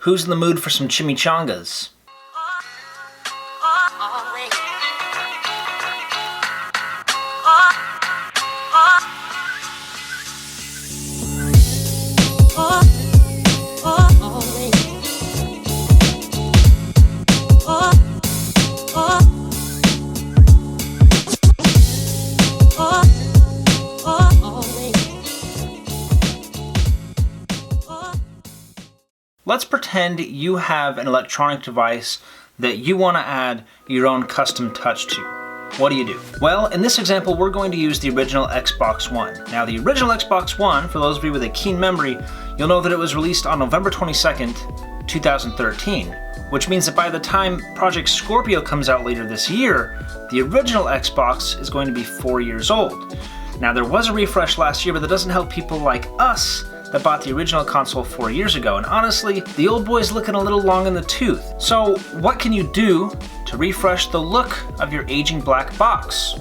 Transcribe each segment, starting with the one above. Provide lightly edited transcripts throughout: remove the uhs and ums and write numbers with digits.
Who's in the mood for some chimichangas? Let's pretend you have an electronic device that you want to add your own custom touch to. What do you do? Well, in this example, we're going to use the original Xbox One. Now, the original Xbox One, for those of you with a keen memory, you'll know that it was released on November 22nd, 2013, which means that by the time Project Scorpio comes out later this year, the original Xbox is going to be 4 years old. Now, there was a refresh last year, but that doesn't help people like us that bought the original console 4 years ago, and honestly, the old boy's looking a little long in the tooth. So what can you do to refresh the look of your aging black box?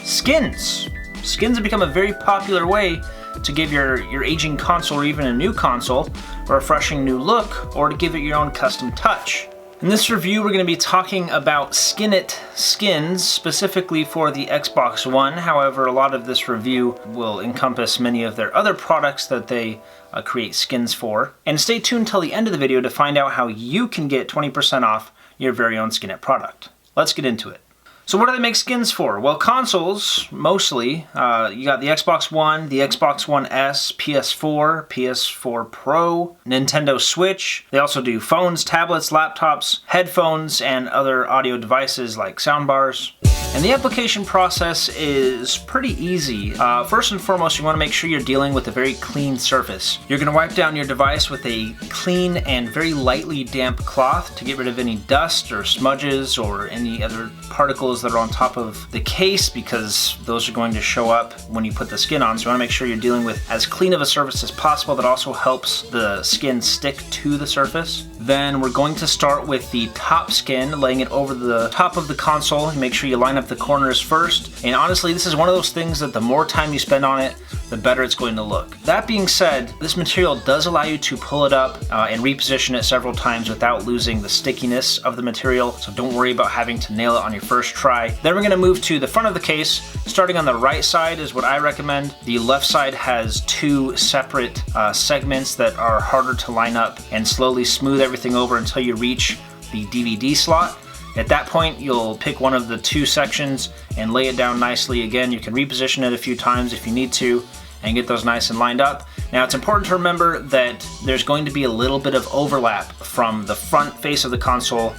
Skins. Skins have become a very popular way to give your aging console or even a new console a refreshing new look, or to give it your own custom touch. In this review, we're going to be talking about Skinit skins, specifically for the Xbox One. However, a lot of this review will encompass many of their other products that they create skins for. And stay tuned till the end of the video to find out how you can get 20% off your very own Skinit product. Let's get into it. So what do they make skins for? Well, consoles, mostly. You got the Xbox One, the Xbox One S, PS4, PS4 Pro, Nintendo Switch. They also do phones, tablets, laptops, headphones, and other audio devices like soundbars. And the application process is pretty easy. First and foremost, you want to make sure you're dealing with a very clean surface. You're going to wipe down your device with a clean and very lightly damp cloth to get rid of any dust or smudges or any other particles that are on top of the case, because those are going to show up when you put the skin on. So you want to make sure you're dealing with as clean of a surface as possible. That also helps the skin stick to the surface. Then we're going to start with the top skin, laying it over the top of the console. Make sure you line up the corners first. And honestly, this is one of those things that the more time you spend on it, the better it's going to look. That being said, this material does allow you to pull it up and reposition it several times without losing the stickiness of the material, so don't worry about having to nail it on your first try. Then we're going to move to the front of the case. Starting on the right side is what I recommend. The left side has two separate segments that are harder to line up, and slowly smooth everything over until you reach the DVD slot. At that point, you'll pick one of the two sections and lay it down nicely. Again, you can reposition it a few times if you need to and get those nice and lined up. Now, it's important to remember that there's going to be a little bit of overlap from the front face of the console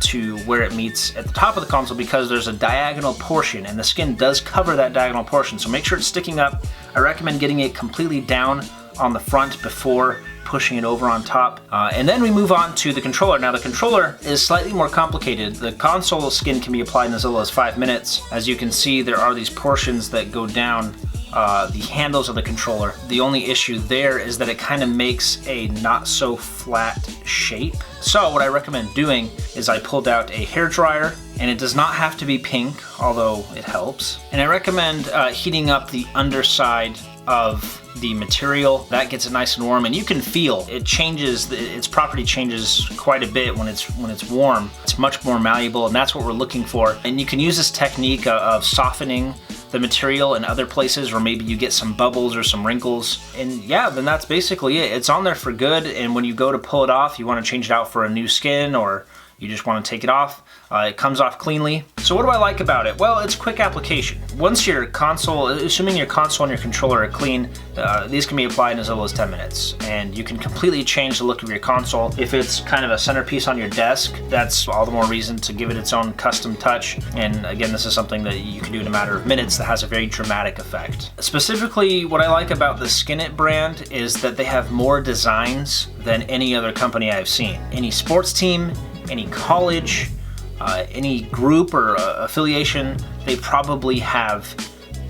to where it meets at the top of the console, because there's a diagonal portion and the skin does cover that diagonal portion. So make sure it's sticking up. I recommend getting it completely down on the front before pushing it over on top. And then we move on to the controller. Now, the controller is slightly more complicated. The console skin can be applied in as little as 5 minutes. As you can see, there are these portions that go down the handles of the controller. The only issue there is that it kind of makes a not so flat shape. So what I recommend doing is I pulled out a hair dryer, and it does not have to be pink, although it helps. And I recommend heating up the underside of the material. That gets it nice and warm, and you can feel it changes, its property changes quite a bit when it's warm. It's much more malleable, and that's what we're looking for. And you can use this technique of softening the material in other places where maybe you get some bubbles or some wrinkles. And yeah, then that's basically it. It's on there for good, and when you go to pull it off, you want to change it out for a new skin, or you just want to take it off, it comes off cleanly. So what do I like about it? Well, it's quick application. Once your console, assuming your console and your controller are clean, these can be applied in as little as 10 minutes. And you can completely change the look of your console. If it's kind of a centerpiece on your desk, that's all the more reason to give it its own custom touch. And again, this is something that you can do in a matter of minutes that has a very dramatic effect. Specifically, what I like about the Skinit brand is that they have more designs than any other company I've seen. Any sports team, any college, any group or affiliation, they probably have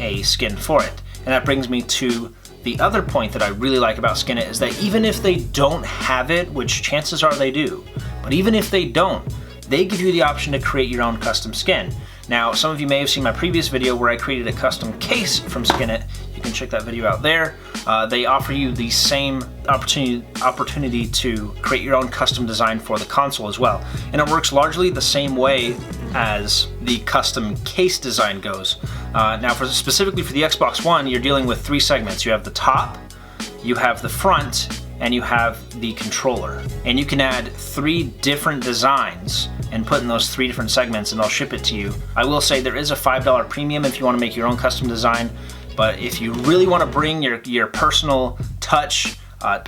a skin for it. And that brings me to the other point that I really like about Skinit, is that even if they don't have it, which chances are they do, but even if they don't, they give you the option to create your own custom skin. Now, some of you may have seen my previous video where I created a custom case from Skinit. You can check that video out there. They offer you the same opportunity to create your own custom design for the console as well. And it works largely the same way as the custom case design goes. Now, specifically for the Xbox One, you're dealing with 3 segments. You have the top, you have the front, and you have the controller. And you can add 3 different designs and put in those 3 different segments, and they'll ship it to you. I will say there is a $5 premium if you want to make your own custom design, but if you really want to bring your personal touch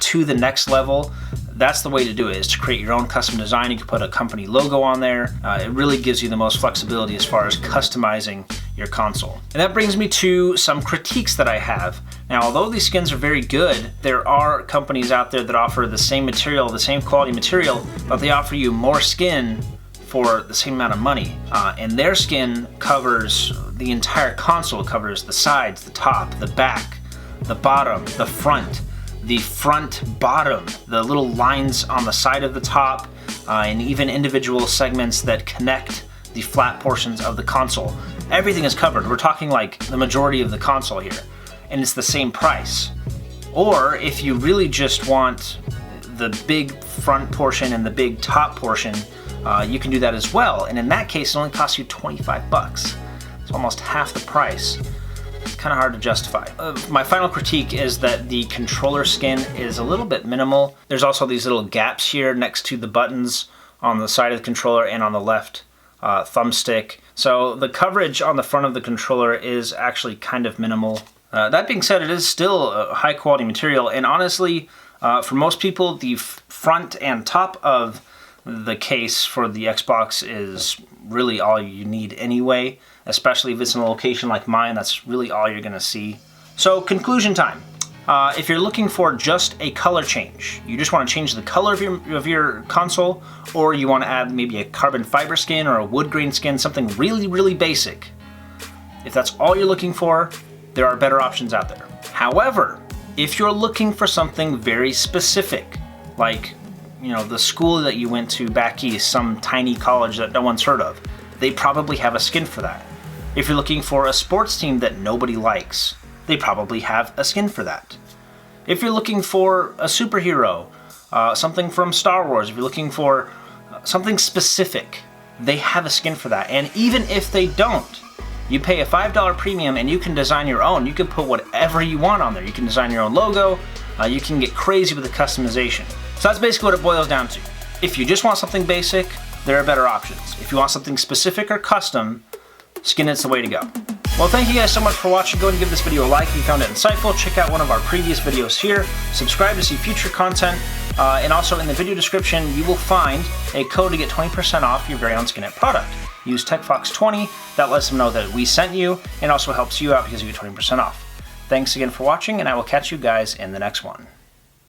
to the next level, that's the way to do it, is to create your own custom design. You can put a company logo on there. It really gives you the most flexibility as far as customizing your console. And that brings me to some critiques that I have. Now, although these skins are very good, there are companies out there that offer the same material, the same quality material, but they offer you more skin for the same amount of money. And their skin covers the entire console. It covers the sides, the top, the back, the bottom, the front bottom, the little lines on the side of the top, and even individual segments that connect the flat portions of the console. Everything is covered. We're talking like the majority of the console here, and it's the same price. Or if you really just want the big front portion and the big top portion, you can do that as well. And in that case, it only costs you 25 bucks. It's almost half the price. It's kind of hard to justify. My final critique is that the controller skin is a little bit minimal. There's also these little gaps here next to the buttons on the side of the controller and on the left thumbstick. So the coverage on the front of the controller is actually kind of minimal. That being said, it is still a high quality material, and honestly, for most people, the front and top of the case for the Xbox is really all you need anyway, especially if it's in a location like mine. That's really all you're gonna see. So conclusion time. If you're looking for just a color change, you just want to change the color of your console, or you want to add maybe a carbon fiber skin or a wood grain skin, something really basic. If that's all you're looking for, there are better options out there. However, if you're looking for something very specific, like, you know, the school that you went to back east, some tiny college that no one's heard of, they probably have a skin for that. If you're looking for a sports team that nobody likes, they probably have a skin for that. If you're looking for a superhero, something from Star Wars, if you're looking for something specific, they have a skin for that. And even if they don't, you pay a $5 premium and you can design your own. You can put whatever you want on there. You can design your own logo. You can get crazy with the customization. So that's basically what it boils down to. If you just want something basic, there are better options. If you want something specific or custom, Skinit's the way to go. Well, thank you guys so much for watching. Go ahead and give this video a like if you found it insightful. Check out one of our previous videos here. Subscribe to see future content. And also in the video description, you will find a code to get 20% off your very own Skinit product. Use TechFox20. That lets them know that we sent you, and also helps you out because you get 20% off. Thanks again for watching, and I will catch you guys in the next one.